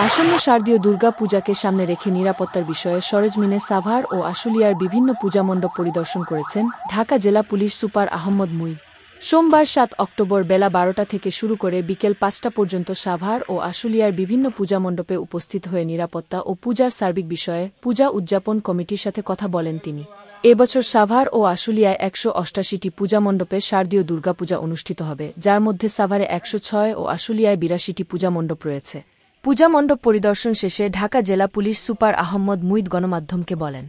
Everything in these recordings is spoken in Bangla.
আসন্ন শারদীয় দুর্গা পূজাকে সামনে রেখে নিরাপত্তার বিষয়ে সরেজমিনে সাভার ও আশুলিয়ার বিভিন্ন পূজামণ্ডপ পরিদর্শন করেছেন ঢাকা জেলা পুলিশ সুপার আহমদ মুঈদ। সোমবার ৭ অক্টোবর বেলা ১২টা থেকে শুরু করে বিকেল ৫টা পর্যন্ত সাভার ও আশুলিয়ার বিভিন্ন পূজামণ্ডপে উপস্থিত হয়ে নিরাপত্তা ও পূজার সার্বিক বিষয়ে পূজা উদযাপন কমিটির সাথে কথা বলেন তিনি। এবছর সাভার ও আশুলিয়ায় ১৮৮টি পূজামণ্ডপে শারদীয় দুর্গাপূজা অনুষ্ঠিত হবে, যার মধ্যে সাভারে ১০৬ ও আশুলিয়ায় ৮২টি পূজামণ্ডপ রয়েছে। পূজামণ্ডপ পরিদর্শন শেষে ঢাকা জেলা পুলিশ সুপার আহমদ মুঈদ গণমাধ্যমকে বলেন,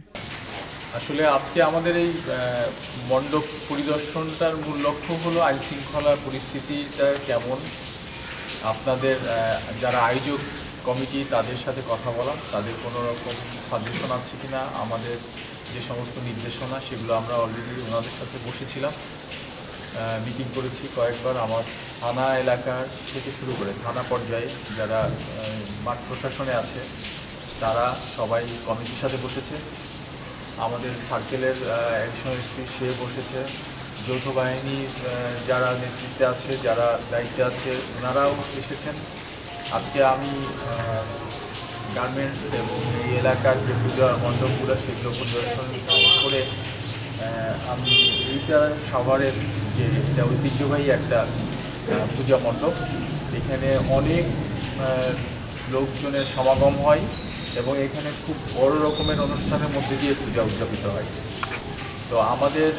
আসলে আজকে আমাদের এই মণ্ডপ পরিদর্শনটার মূল লক্ষ্য হলো আইনশৃঙ্খলা পরিস্থিতিটা কেমন, আপনাদের যারা আয়োজক কমিটি তাদের সাথে কথা বলা, তাদের কোনো রকম সাজেশন আছে কিনা, আমাদের যে সমস্ত নির্দেশনা সেগুলো আমরা অলরেডি ওনাদের সাথে বসেছিলাম, মিটিং করেছি কয়েকবার। আমার থানা এলাকার থেকে শুরু করে থানা পর্যায়ে যারা মাঠ প্রশাসনে আছে তারা সবাই কমিটির সাথে বসেছে। আমাদের সার্কেলের অ্যাডিশনাল এসপি সে বসেছে, যৌথ বাহিনীর যারা নেতৃত্বে আছে, যারা দায়িত্বে আছে ওনারাও এসেছেন। আজকে আমি গার্মেন্টস এবং এই এলাকার যে পূজা মণ্ডপগুলো সেগুলো পরিদর্শন করে আমি এইটা সাভারের যে এটা ঐতিহ্যবাহী একটা পূজা মণ্ডপ, এখানে অনেক লোকজনের সমাগম হয় এবং এখানে খুব বড় রকমের অনুষ্ঠানের মধ্যে দিয়ে পূজা উদযাপিত হয়। তো আমাদের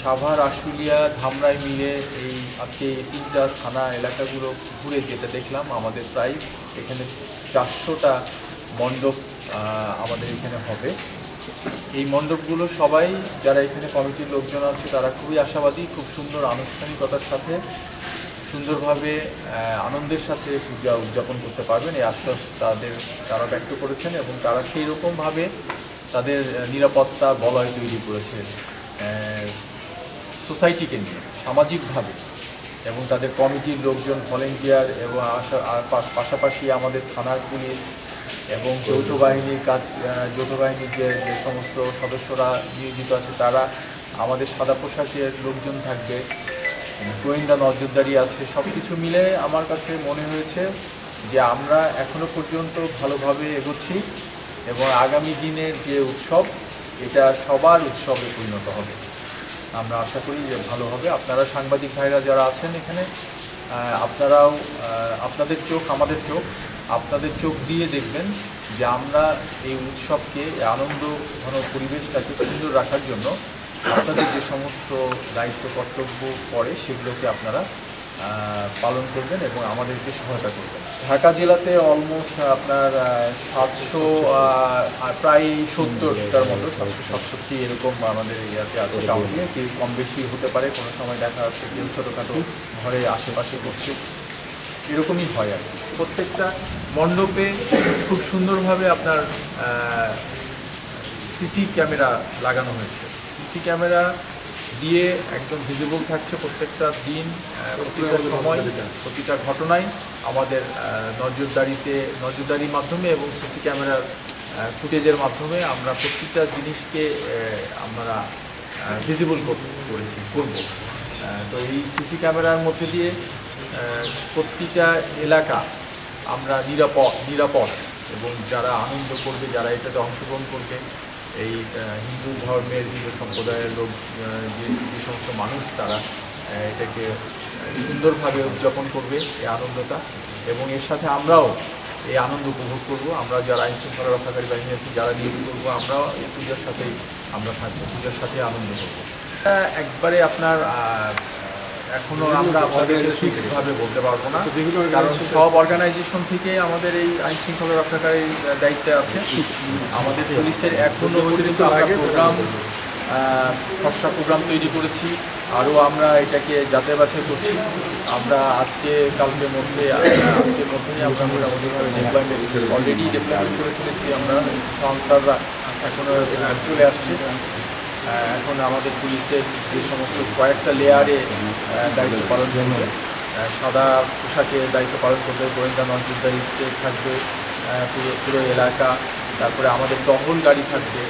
সাভার, আশুলিয়া, ধামরাই মিলে এই আজকে এই তিনটা থানা এলাকাগুলো ঘুরে যেতে দেখলাম, আমাদের প্রায় এখানে ৪০০টা মণ্ডপ আমাদের এখানে হবে। এই মণ্ডপগুলো সবাই যারা এখানে কমিটির লোকজন আছে তারা খুবই আশাবাদী, খুব সুন্দর আনুষ্ঠানিকতার সাথে সুন্দরভাবে আনন্দের সাথে পূজা উদযাপন করতে পারবেন এই আশ্বাস তারা ব্যক্ত করেছেন এবং তারা সেই রকমভাবে তাদের নিরাপত্তা বলয় তৈরি করেছে সোসাইটিকে নিয়ে সামাজিকভাবে, এবং তাদের কমিটির লোকজন, ভলেন্টিয়ার এবং পাশাপাশি আমাদের থানার পুলিশ এবং যৌথ বাহিনীর যে সমস্ত সদস্যরা নিয়োজিত আছে তারা, আমাদের সাদা পোশাকের লোকজন থাকবে, গোয়েন্দা নজরদারি আছে। সব কিছু মিলে আমার কাছে মনে হয়েছে যে আমরা এখনো পর্যন্ত ভালোভাবে এগোচ্ছি এবং আগামী দিনের যে উৎসব এটা সবার উৎসবে পরিণত হবে। আমরা আশা করি যে ভালো হবে। আপনারা সাংবাদিক ভাইরা যারা আছেন এখানে, আপনারাও আপনাদের চোখ আমাদের চোখ, আপনাদের চোখ দিয়ে দেখবেন যে আমরা এই উৎসবকে আনন্দ ঘন পরিবেশটাকে সুন্দর রাখার জন্য আপনাদের যে সমস্ত দায়িত্ব কর্তব্য পড়ে সেগুলোকে আপনারা পালন করবেন এবং আমাদেরকে সহায়তা করবেন। ঢাকা জেলাতে অলমোস্ট আপনার 700 প্রায় 70টার মতো, 767 এরকম আমাদের এরিয়াতে আছে। কাউন্টিংয়ে কেউ কম বেশি হতে পারে, কোনো সময় দেখা যাচ্ছে কেউ ছোটোখাটো ঘরে আশেপাশে করছে, এরকমই হয় আর কি। প্রত্যেকটা মণ্ডপে খুব সুন্দরভাবে আপনার সিসি ক্যামেরা লাগানো হয়েছে। সিসি ক্যামেরা দিয়ে একদম ভিজিবল থাকছে প্রত্যেকটা দিন, প্রতিটা সময়, প্রতিটা ঘটনায় আমাদের নজরদারির মাধ্যমে এবং সিসি ক্যামেরার ফুটেজের মাধ্যমে আমরা প্রতিটা জিনিসকে আমরা ভিজিবল করব। তো এই সিসি ক্যামেরার মধ্যে দিয়ে প্রতিটা এলাকা আমরা নিরাপদ এবং যারা আনন্দ করবে, যারা এটাতে অংশগ্রহণ করবে, এই হিন্দু ধর্মের, হিন্দু সম্প্রদায়ের লোক যে সমস্ত মানুষ তারা এটাকে সুন্দরভাবে উদযাপন করবে এই আনন্দটা, এবং এর সাথে আমরাও এই আনন্দ উপভোগ করব। আমরা যারা আইনশৃঙ্খলা রক্ষাকারী বাহিনী আছি, যারা ডিউটি করবো, আমরাও এই পূজার সাথেই আমরা থাকবো, পূজার সাথে আনন্দ করবো। একবারে আপনার এখনও আমরা আপনাদেরকে ফিক্সডভাবে বলতে পারবো না, কারণ সব অর্গানাইজেশন থেকে আমাদের এই আইনশৃঙ্খলা রক্ষাকারীর দায়িত্বে আছে। আমাদের পুলিশের এখনও পর্যন্ত আমরা খসড়া প্রোগ্রাম তৈরি করেছি, আরও আমরা এটাকে যাচাই বাছাই করছি। আমরা আজকের মধ্যেই আমরা মোটামুটিভাবে অলরেডি ডেপ্লয়মেন্ট করে ফেলেছি। আমরা সংস্থাররা এখনও চলে আসছে। এখন আমাদের পুলিশের যে সমস্ত কয়েকটা লেয়ারে দায়িত্ব পালন করবে, সাদা পোশাকে দায়িত্ব পালন করবে, গোয়েন্দা নজরদারিতে থাকবে পুরো এলাকা, তারপরে আমাদের টহল গাড়ি থাকবে,